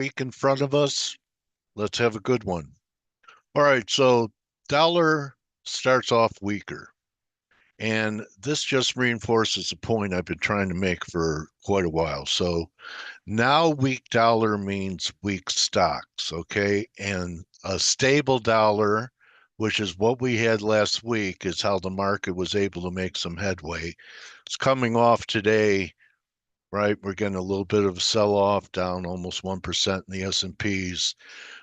week in front of us. Let's have a good one. All right, so dollar starts off weaker. And this just reinforces a point I've been trying to make for quite a while. So now weak dollar means weak stocks, okay? And a stable dollar, which is what we had last week, is how the market was able to make some headway. It's coming off today, right? We're getting a little bit of a sell-off, down almost 1% in the S&Ps.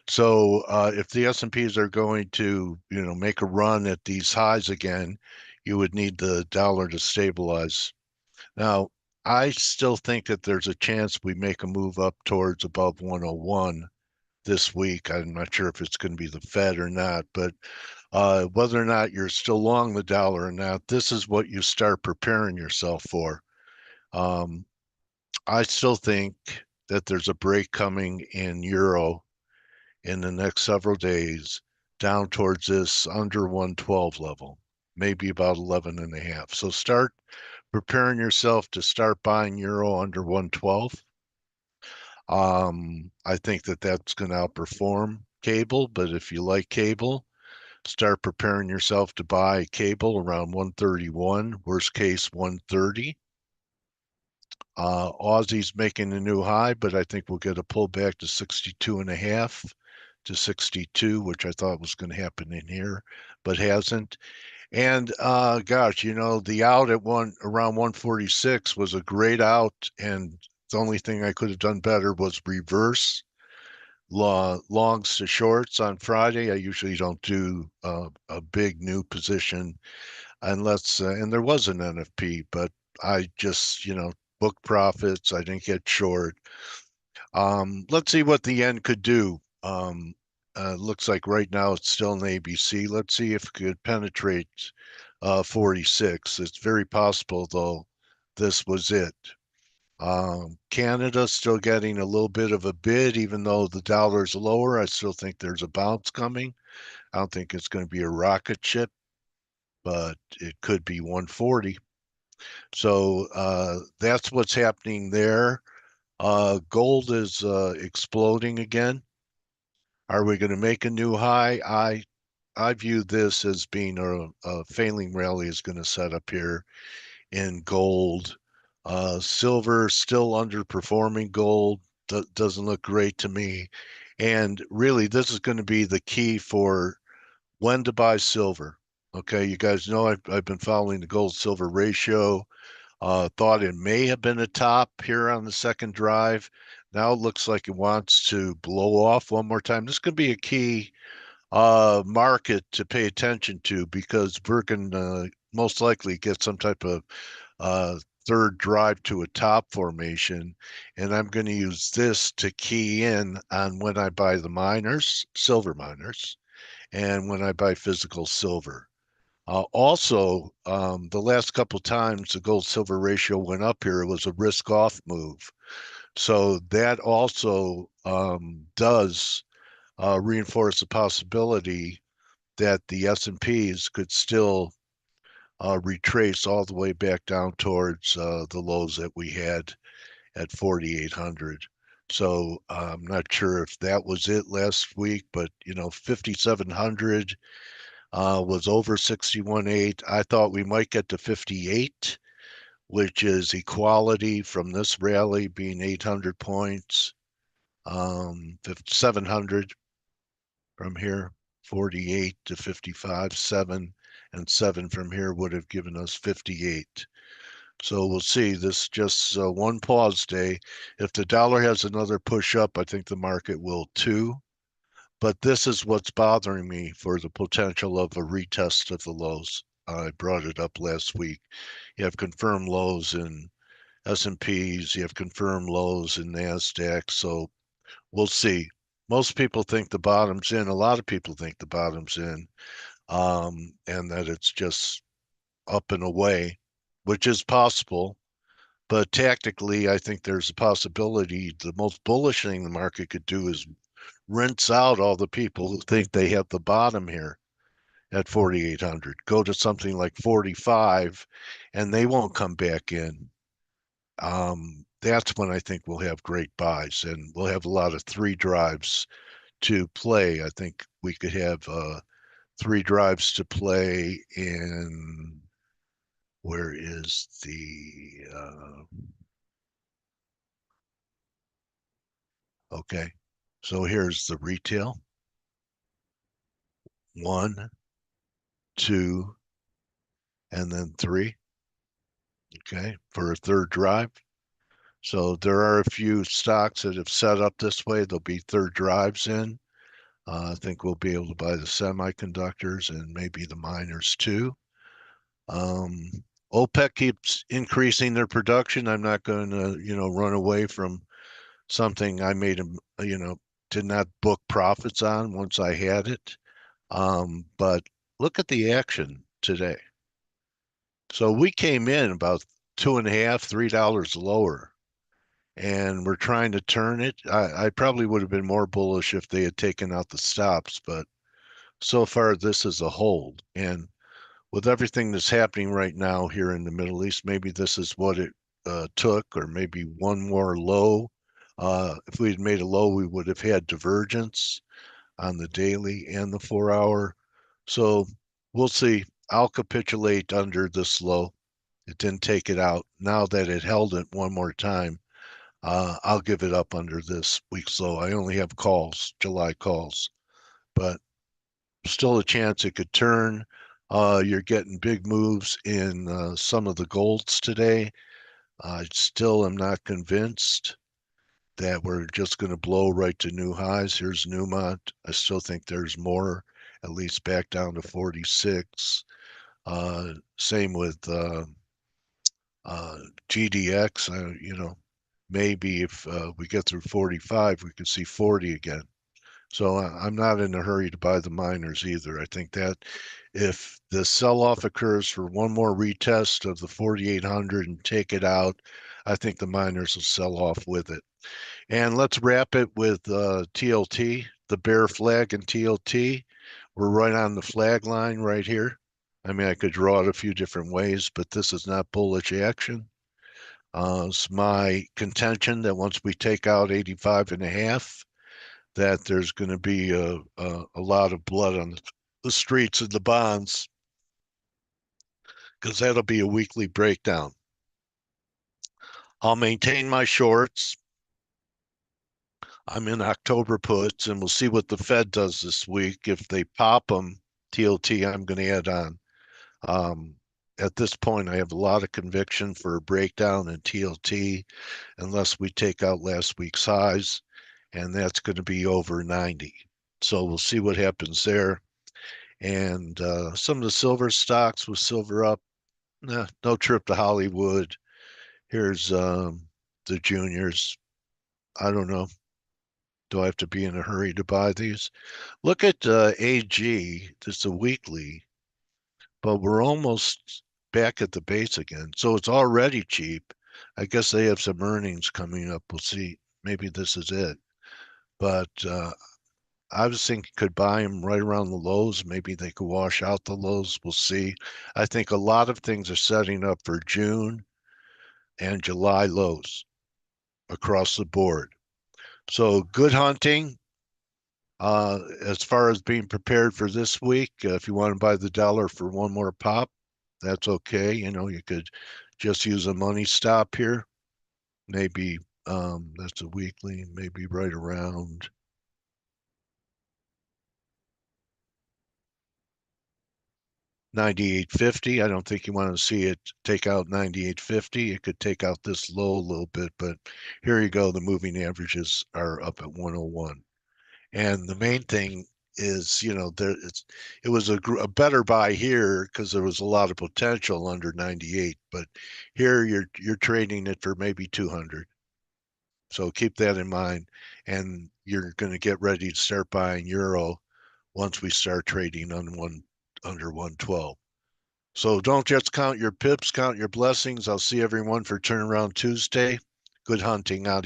So if the S&Ps are going to, make a run at these highs again, you would need the dollar to stabilize. Now, I still think that there's a chance we make a move up towards above 101 this week. I'm not sure if it's going to be the Fed or not, but whether or not you're still long the dollar or not, this is what you start preparing yourself for. Um, I still think that there's a break coming in euro in the next several days down towards this under 112 level, maybe about 11 and a half. So start preparing yourself to start buying euro under 112. I think that that's going to outperform cable, but if you like cable, start preparing yourself to buy cable around 131, worst case 130. Aussie's making a new high, but I think we'll get a pullback to 62 and a half to 62, which I thought was going to happen in here, but hasn't. And gosh, the out at around 146 was a great out, and the only thing I could have done better was reverse longs to shorts on Friday. I usually don't do a big new position unless, and there was an NFP, but I just, book profits. I didn't get short. Let's see what the yen could do. Looks like right now it's still an ABC. Let's see if it could penetrate 46. It's very possible, though, this was it. Canada still getting a little bit of a bid, even though the dollar's lower. I still think there's a bounce coming. I don't think it's going to be a rocket ship, but it could be 140. So that's what's happening there. Gold is exploding again. Are we going to make a new high? I view this as being a failing rally is going to set up here in gold. Silver still underperforming gold. Doesn't look great to me. And really, this is going to be the key for when to buy silver. Okay, you guys know I've been following the gold silver ratio. Thought it may have been a top here on the second drive. Now it looks like it wants to blow off one more time. This could be a key market to pay attention to because we're going to most likely get some type of uh, third drive to a top formation. And I'm going to use this to key in on when I buy the miners, silver miners, and when I buy physical silver. Also, the last couple times the gold silver ratio went up here, it was a risk off move. So that also does reinforce the possibility that the S&Ps could still retrace all the way back down towards the lows that we had at 4,800. So I'm not sure if that was it last week, but 5,700 was over 61.8. I thought we might get to 58, which is equality from this rally being 800 points, 700 from here, 48 to 55, 7 and 7 from here would have given us 58. So we'll see. This just one pause day. If the dollar has another push up, I think the market will too. But this is what's bothering me for the potential of a retest of the lows. I brought it up last week. You have confirmed lows in S&Ps, you have confirmed lows in NASDAQ, so we'll see. Most people think the bottom's in. A lot of people think the bottom's in, and that it's just up and away, which is possible. But tactically, I think there's a possibility the most bullish thing the market could do is rinse out all the people who think they have the bottom here at 4,800. Go to something like 45, and they won't come back in. that's when I think we'll have great buys, and we'll have a lot of three drives to play. I think we could have three drives to play in, where is the okay. So here's the retail. One, two, and then three. Okay, for a third drive. So there are a few stocks that have set up this way. There'll be third drives in. I think we'll be able to buy the semiconductors and maybe the miners too. Um, OPEC keeps increasing their production. I'm not going to, run away from something I made, did not book profits on once I had it. But look at the action today. So we came in about two and a half, $3 lower, and we're trying to turn it. I probably would have been more bullish if they had taken out the stops, but so far this is a hold. And with everything that's happening right now here in the Middle East, maybe this is what it took, or maybe one more low. If we had made a low, we would have had divergence on the daily and the 4 hour. So we'll see. I'll capitulate under this low. It didn't take it out. Now that it held it one more time, I'll give it up under this week's low. I only have calls, July calls, but still a chance it could turn. You're getting big moves in some of the golds today. I still am not convinced that we're just going to blow right to new highs. Here's Newmont. I still think there's more, at least back down to 46. Same with uh, GDX. Maybe if we get through 45, we could see 40 again. So I'm not in a hurry to buy the miners either. I think that if the sell-off occurs for one more retest of the 4,800 and take it out, I think the miners will sell off with it. And let's wrap it with TLT, the bear flag in TLT. We're right on the flag line right here. I mean, I could draw it a few different ways, but this is not bullish action. It's my contention that once we take out 85 and a half, that there's going to be a lot of blood on the streets of the bonds, because that'll be a weekly breakdown. I'll maintain my shorts. I'm in October puts, and we'll see what the Fed does this week. If they pop them, TLT, I'm going to add on. Um, at this point, I have a lot of conviction for a breakdown in TLT unless we take out last week's highs, and that's going to be over 90. So we'll see what happens there. And some of the silver stocks with silver up, nah, no trip to Hollywood. Here's the juniors. I don't know. Do I have to be in a hurry to buy these? Look at AG. This is a weekly, but we're almost back at the base again. So it's already cheap. I guess they have some earnings coming up. We'll see. Maybe this is it. But I was thinking could buy them right around the lows. Maybe they could wash out the lows. We'll see. I think a lot of things are setting up for June and July lows across the board. So good hunting. As far as being prepared for this week, if you want to buy the dollar for one more pop, that's okay. You could just use a money stop here. Maybe that's a weekly, maybe right around 98.50. I don't think you want to see it take out 98.50. It could take out this low a little bit, but here you go. The moving averages are up at 101. And the main thing is, it was a better buy here because there was a lot of potential under 98, but here you're trading it for maybe 200. So keep that in mind, and you're going to get ready to start buying euro once we start trading on under 112. So don't just count your pips, count your blessings. I'll see everyone for Turnaround Tuesday. Good hunting out of you.